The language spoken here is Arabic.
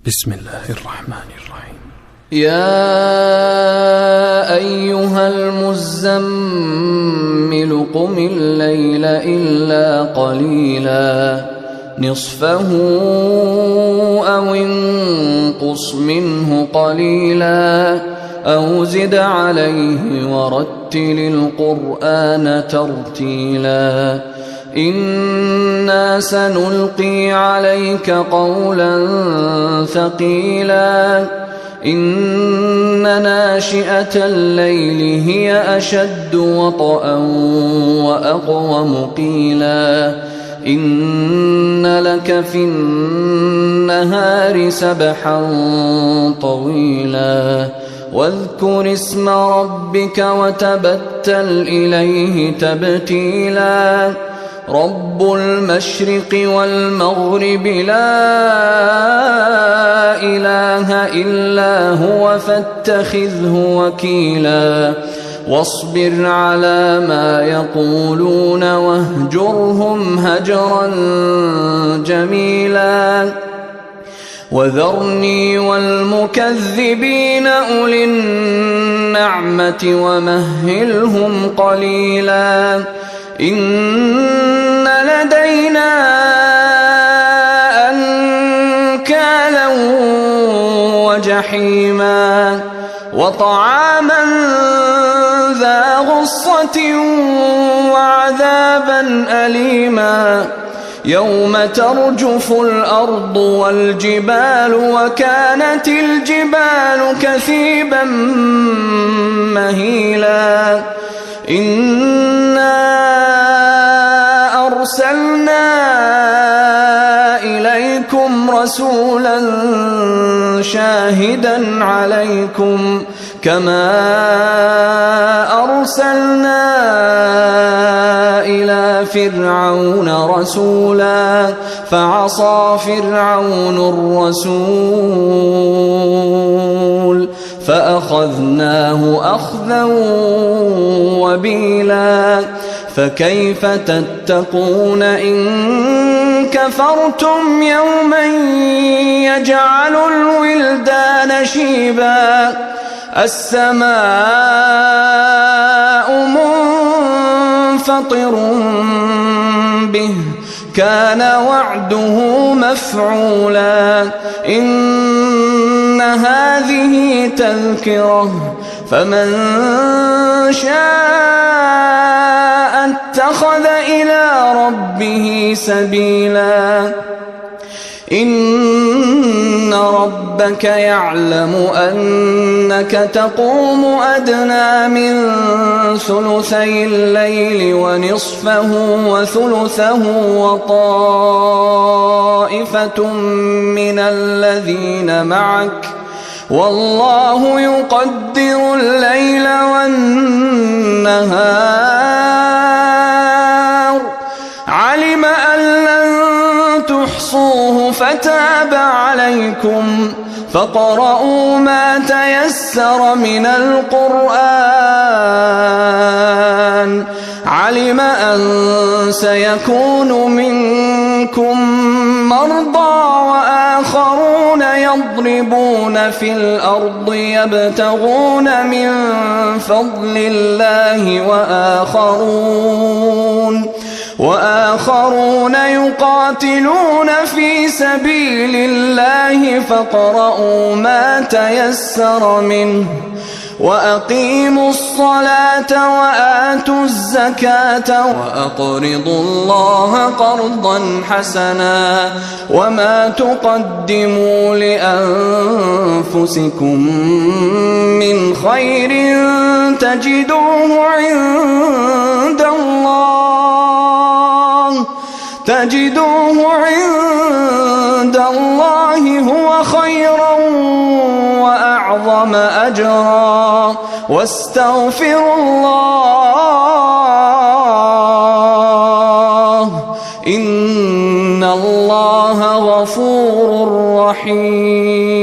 بسم الله الرحمن الرحيم. يا أيها المزمل قم الليل إلا قليلا نصفه أو انقص منه قليلا أو زد عليه ورتل القرآن ترتيلا إنا سنلقي عليك قولا ثقيلا إن ناشئة الليل هي أشد وطئا وأقوم قيلا إن لك في النهار سبحا طويلا واذكر اسم ربك وتبتل إليه تبتيلا رب المشرق والمغرب لا إله إلا هو فاتخذه وكيلا واصبر على ما يقولون واهجرهم هجرا جميلا وذرني والمكذبين أولي النعمة ومهلهم قليلا إن لدينا أنكالا وجحيما وطعاما ذا غصة وعذابا أليما يوم ترجف الأرض والجبال وكانت الجبال كثيبا مهيلا إنا أرسلنا إليكم رسولا شاهدا عليكم كما أرسلنا إلى فرعون رسولا فعصى فرعون الرسول فأخذناه أخذا وبيلا فكيف تتقون إن كفرتم يوما يجعل الولدان شيبا السماء منفطر به كان وعده مفعولا إن هذه تذكرة فمن شاء اتخذ إلى ربه سبيلا إن ربك يعلم أنك تقوم أدنى من ثلثي الليل ونصفه وثلثه وطائفة من الذين معك والله يقدر الليل والنهار علم أن لن تحصوه فتاب عليكم فاقرؤوا ما تيسر من القرآن علم أن سيكون منكم مرضى وآخرون يضربون في الأرض يبتغون من فضل الله وآخرون يقاتلون في سبيل الله فاقرؤوا ما تيسر منه وأقيموا الصلاة وآتوا الزكاة وأقرضوا الله قرضا حسنا وما تقدموا لأنفسكم من خير تجدوه عند الله هو خيرا وأعظم أجرا واستغفروا الله إن الله غفور رحيم.